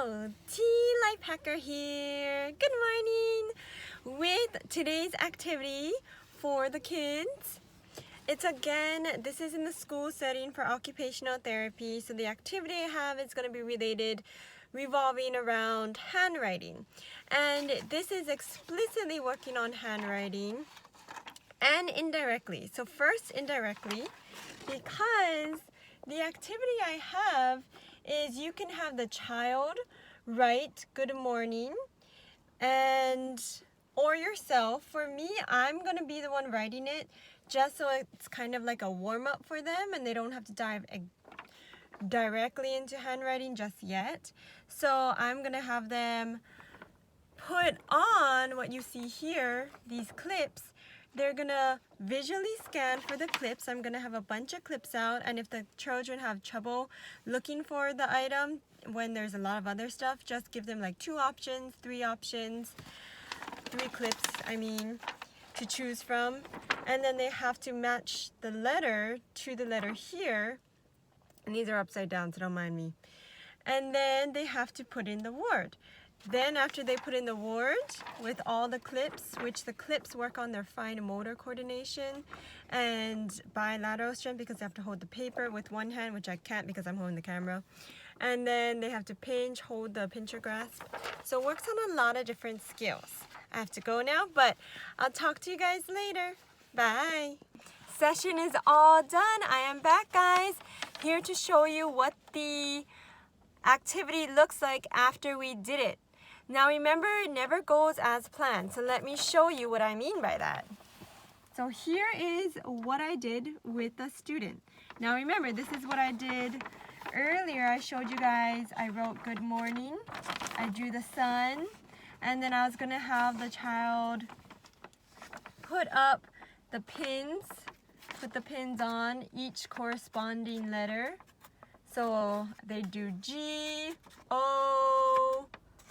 Hello, Tea Life Hacker here. Good morning with today's activity for the kids. This is in the school setting for occupational therapy. So the activity I have is going to be revolving around handwriting. And this is explicitly working on handwriting and indirectly. So first indirectly, because the activity I have is you can have the child write good morning or yourself. For me, I'm going to be the one writing it just so it's kind of like a warm-up for them and they don't have to dive directly into handwriting just yet. So I'm going to have them put on what you see here, these clips. They're gonna visually scan for the clips. I'm gonna have a bunch of clips out, and if the children have trouble looking for the item when there's a lot of other stuff, just give them like 2 options, 3 options, 3 clips, to choose from. And then they have to match the letter to the letter here. And these are upside down, so don't mind me. And then they have to put in the word. Then after they put in the word with all the clips, which the clips work on their fine motor coordination and bilateral strength because they have to hold the paper with one hand, which I can't because I'm holding the camera. And then they have to pinch, hold the pincher grasp. So it works on a lot of different skills. I have to go now, but I'll talk to you guys later. Bye. Session is all done. I am back, guys, here to show you what the activity looks like after we did it. Now remember, it never goes as planned, so let me show you what I mean by that. So here is what I did with the student. Now remember, this is what I did earlier. I showed you guys, I wrote good morning, I drew the sun, and then I was gonna have the child put up the pins, put the pins on each corresponding letter. So they do G, O,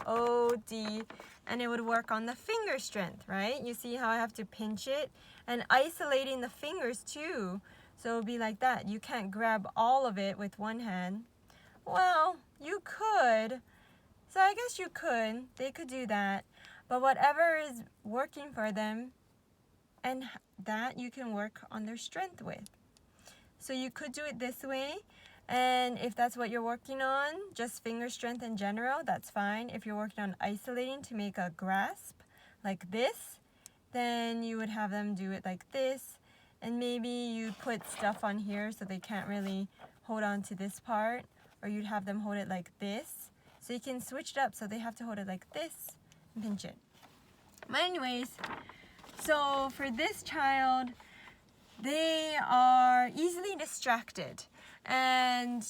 O, D, and it would work on the finger strength, right? You see how I have to pinch it and isolating the fingers too. So it would be like that. You can't grab all of it with one hand. Well, you could. So I guess you could. They could do that. But whatever is working for them, and that you can work on their strength with. So you could do it this way. And if that's what you're working on, just finger strength in general, that's fine. If you're working on isolating to make a grasp like this, then you would have them do it like this. And maybe you put stuff on here so they can't really hold on to this part, or you'd have them hold it like this. So you can switch it up so they have to hold it like this and pinch it. But anyways, so for this child, they are easily distracted. And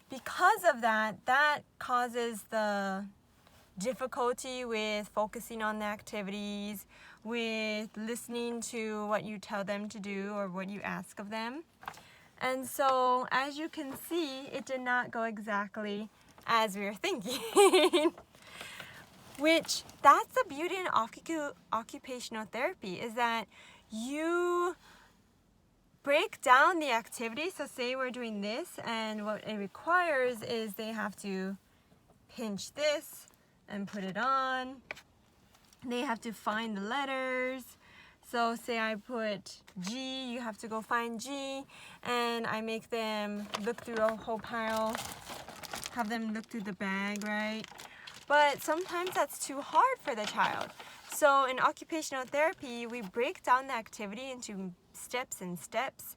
because of that, that causes the difficulty with focusing on the activities, with listening to what you tell them to do or what you ask of them. And so, as you can see, it did not go exactly as we were thinking. Which, that's the beauty in occupational therapy, is that you break down the activity. So say we're doing this, and what it requires is they have to pinch this and put it on. They have to find the letters. So say I put G, you have to go find G, and I make them look through a whole pile, have them look through the bag, right? But sometimes that's too hard for the child. So in occupational therapy, we break down the activity into steps and steps.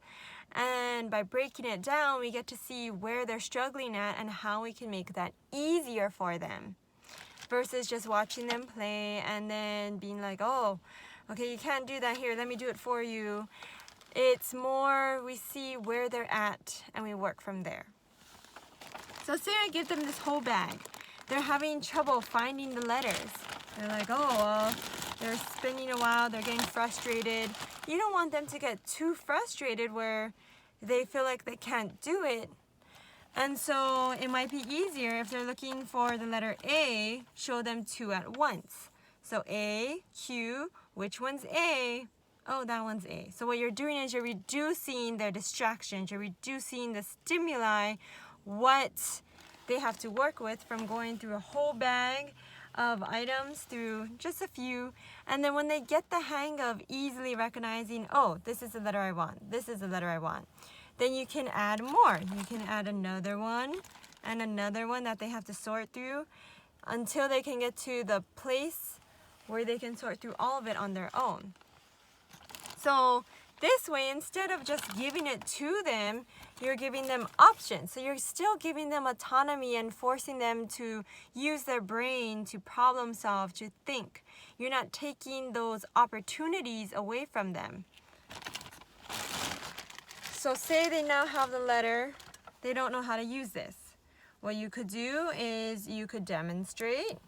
And by breaking it down, we get to see where they're struggling at and how we can make that easier for them. Versus just watching them play and then being like, oh, okay, you can't do that here, let me do it for you. It's more, we see where they're at and we work from there. So say I give them this whole bag. They're having trouble finding the letters. They're like, oh, well, they're spinning a while, they're getting frustrated. You don't want them to get too frustrated where they feel like they can't do it. And so it might be easier if they're looking for the letter A, show them 2 at once. So A, Q, which one's A? Oh, that one's A. So what you're doing is you're reducing their distractions, you're reducing the stimuli, what they have to work with, from going through a whole bag of items through just a few. And then when they get the hang of easily recognizing, oh, this is the letter I want, this is the letter I want, then you can add more. You can add another one and another one that they have to sort through until they can get to the place where they can sort through all of it on their own. So this way, instead of just giving it to them, you're giving them options. So you're still giving them autonomy and forcing them to use their brain to problem solve, to think. You're not taking those opportunities away from them. So say they now have the letter, they don't know how to use this. What you could do is you could demonstrate,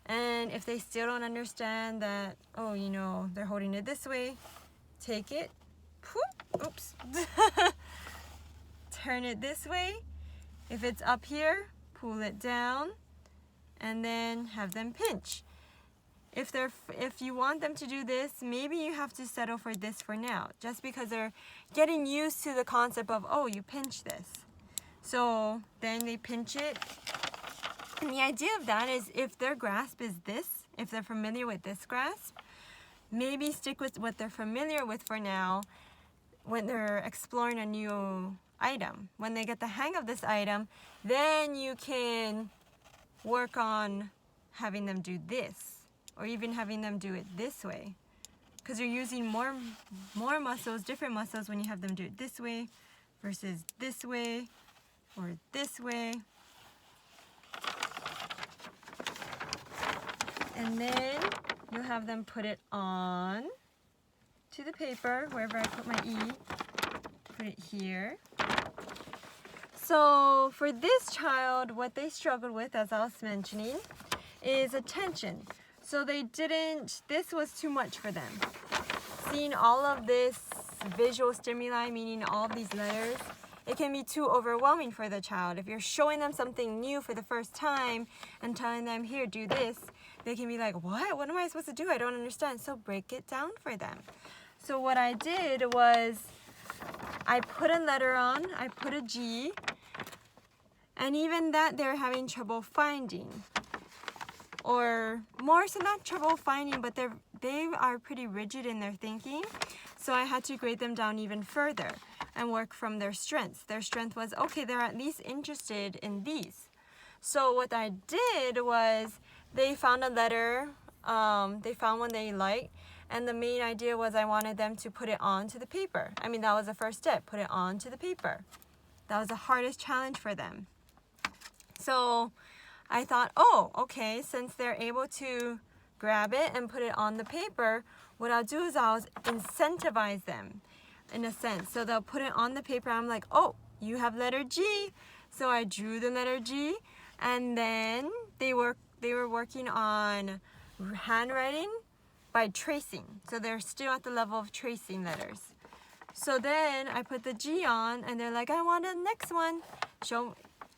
and if they still don't understand that, oh, you know, they're holding it this way, take it, oops, turn it this way. If it's up here, pull it down, and then have them pinch. If you want them to do this, maybe you have to settle for this for now, just because they're getting used to the concept of, oh, you pinch this. So then they pinch it. And the idea of that is, if their grasp is this, if they're familiar with this grasp, maybe stick with what they're familiar with for now when they're exploring a new item. When they get the hang of this item, then you can work on having them do this, or even having them do it this way, because you're using more muscles, different muscles, when you have them do it this way versus this way or this way. And then you'll have them put it on to the paper, wherever I put my E, put it here. So for this child, what they struggled with, as I was mentioning, is attention. So this was too much for them. Seeing all of this visual stimuli, meaning all of these letters, it can be too overwhelming for the child. If you're showing them something new for the first time and telling them, here, do this, they can be like, what? What am I supposed to do? I don't understand. So break it down for them. So what I did was, I put a letter on, I put a G, and even that they're having trouble finding. Or more so, not trouble finding, but they are pretty rigid in their thinking. So I had to grade them down even further and work from their strengths. Their strength was, okay, they're at least interested in these. So what I did was, they found a letter, they found one they liked, and the main idea was I wanted them to put it onto the paper. I mean, that was the first step, put it onto the paper. That was the hardest challenge for them. So I thought, oh, okay, since they're able to grab it and put it on the paper, what I'll do is I'll incentivize them in a sense. So they'll put it on the paper. I'm like, oh, you have letter G. So I drew the letter G, and then they were working on handwriting by tracing. So they're still at the level of tracing letters. So then I put the G on, and they're like, I want the next one.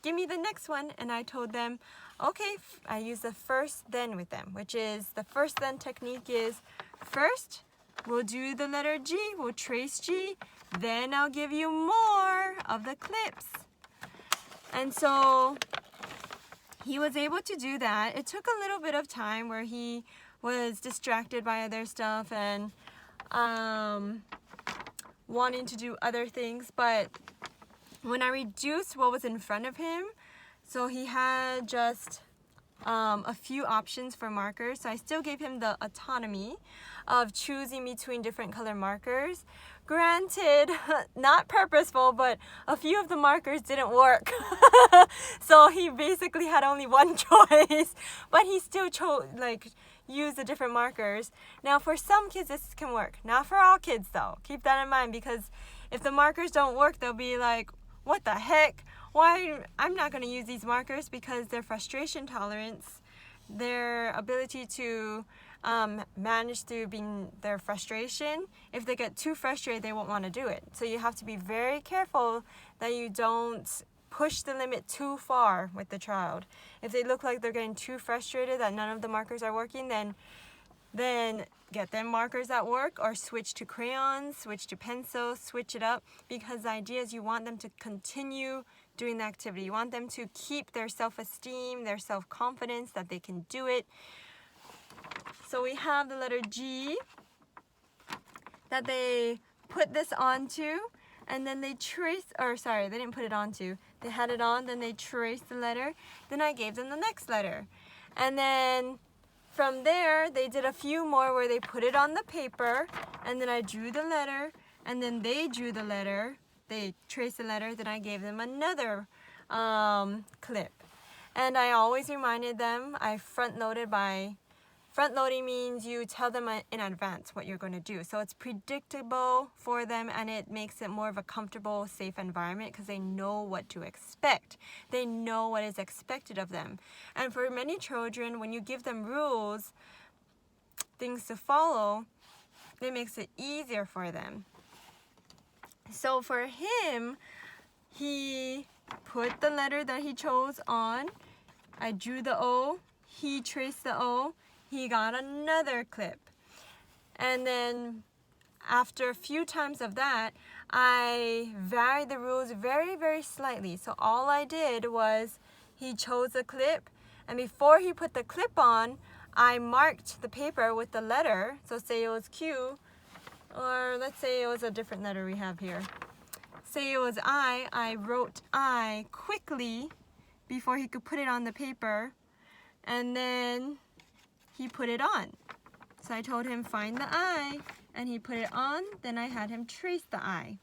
Give me the next one. And I told them, okay, I use the first then with them, which is the first then technique is, first we'll do the letter G, we'll trace G, then I'll give you more of the clips. And so he was able to do that. It took a little bit of time where he was distracted by other stuff and wanting to do other things, but when I reduced what was in front of him, so he had just a few options for markers, so I still gave him the autonomy of choosing between different color markers. Granted, not purposeful, but a few of the markers didn't work. So he basically had only one choice, but he still used the different markers. Now for some kids this can work, not for all kids though. Keep that in mind, because if the markers don't work, they'll be like, what the heck? Why? I'm not going to use these markers, because their frustration tolerance, their ability to manage through their frustration, if they get too frustrated, they won't want to do it. So you have to be very careful that you don't push the limit too far with the child. If they look like they're getting too frustrated that none of the markers are working, then get them markers that work, or switch to crayons, switch to pencils, switch it up, because the idea is you want them to continue doing the activity. You want them to keep their self-esteem, their self-confidence that they can do it. So we have the letter G that they put this onto, and then they trace, or sorry, they didn't put it onto. They had it on, then they traced the letter. Then I gave them the next letter. And then from there, they did a few more where they put it on the paper, and then I drew the letter, and then they drew the letter. They traced the letter, then I gave them another clip. And I always reminded them, I front-loading means you tell them in advance what you're going to do. So it's predictable for them, and it makes it more of a comfortable, safe environment because they know what to expect. They know what is expected of them. And for many children, when you give them rules, things to follow, it makes it easier for them. So for him, he put the letter that he chose on. I drew the O. He traced the O. He got another clip. And then after a few times of that, I varied the rules very, very slightly. So all I did was he chose a clip, and before he put the clip on, I marked the paper with the letter. So say it was Q, or let's say it was a different letter we have here. Say it was I wrote I quickly before he could put it on the paper, and then he put it on. So I told him find the I, and he put it on. Then I had him trace the I.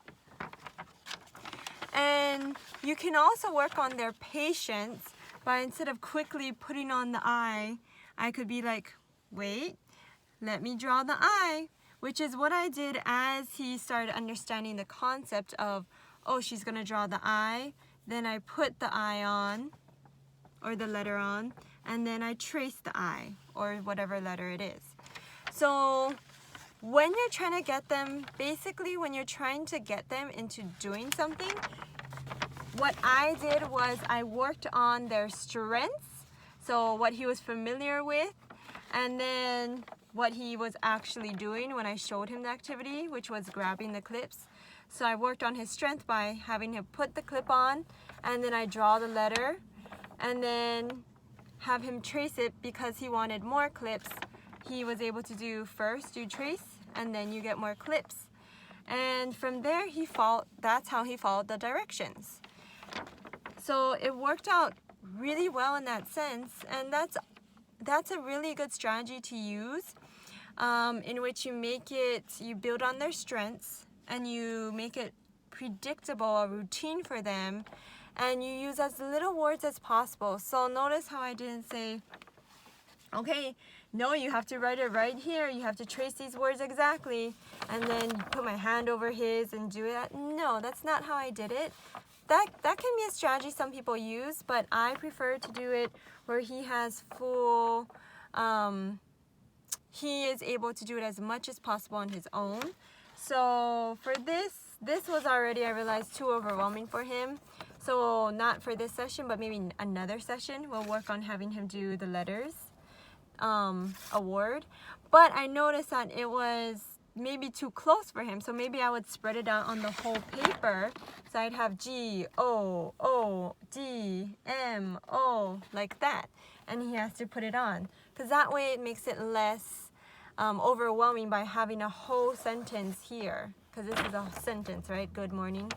And you can also work on their patience by, instead of quickly putting on the I could be like, wait, let me draw the I, which is what I did as he started understanding the concept of, oh, she's gonna draw the I. Then I put the I on, or the letter on, and then I trace the I, or whatever letter it is. So when you're trying to get them, basically when you're trying to get them into doing something, what I did was I worked on their strengths, so what he was familiar with, and then what he was actually doing when I showed him the activity, which was grabbing the clips. So I worked on his strength by having him put the clip on, and then I draw the letter, and then have him trace it because he wanted more clips. He was able to do first you trace, and then you get more clips. And from there that's how he followed the directions. So it worked out really well in that sense, and that's a really good strategy to use, in which you build on their strengths and you make it predictable, a routine for them, and you use as little words as possible. So notice how I didn't say, okay, no, you have to write it right here, you have to trace these words exactly, and then put my hand over his and do it. No, that's not how I did it. That can be a strategy some people use, but I prefer to do it where he has full, he is able to do it as much as possible on his own. So for this was already, I realized, too overwhelming for him. So not for this session, but maybe another session, we'll work on having him do the letters, a word. But I noticed that it was maybe too close for him, so maybe I would spread it out on the whole paper. So I'd have G, O, O, D, M, O, like that. And he has to put it on, because that way it makes it less overwhelming by having a whole sentence here, because this is a sentence, right? Good morning.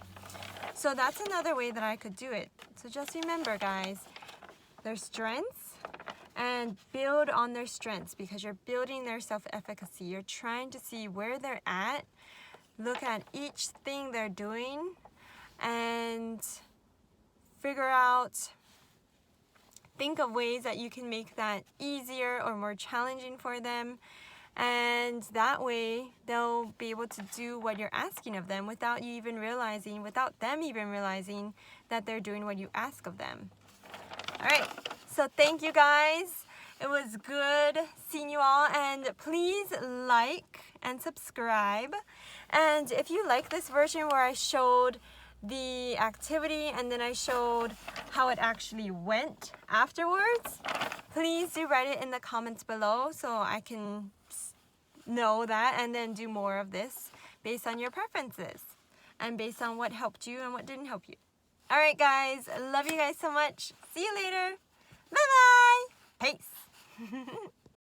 So that's another way that I could do it. So just remember, guys, their strengths, and build on their strengths, because you're building their self-efficacy. You're trying to see where they're at, look at each thing they're doing, and figure out, think of ways that you can make that easier or more challenging for them. And that way they'll be able to do what you're asking of them without them even realizing that they're doing what you ask of them. All right, so thank you guys. It was good seeing you all, and please like and subscribe. And if you like this version where I showed the activity and then I showed how it actually went afterwards, please do write it in the comments below so I can know that, and then do more of this based on your preferences and based on what helped you and what didn't help you. Alright guys, love you guys so much. See you later. Bye-bye. Peace.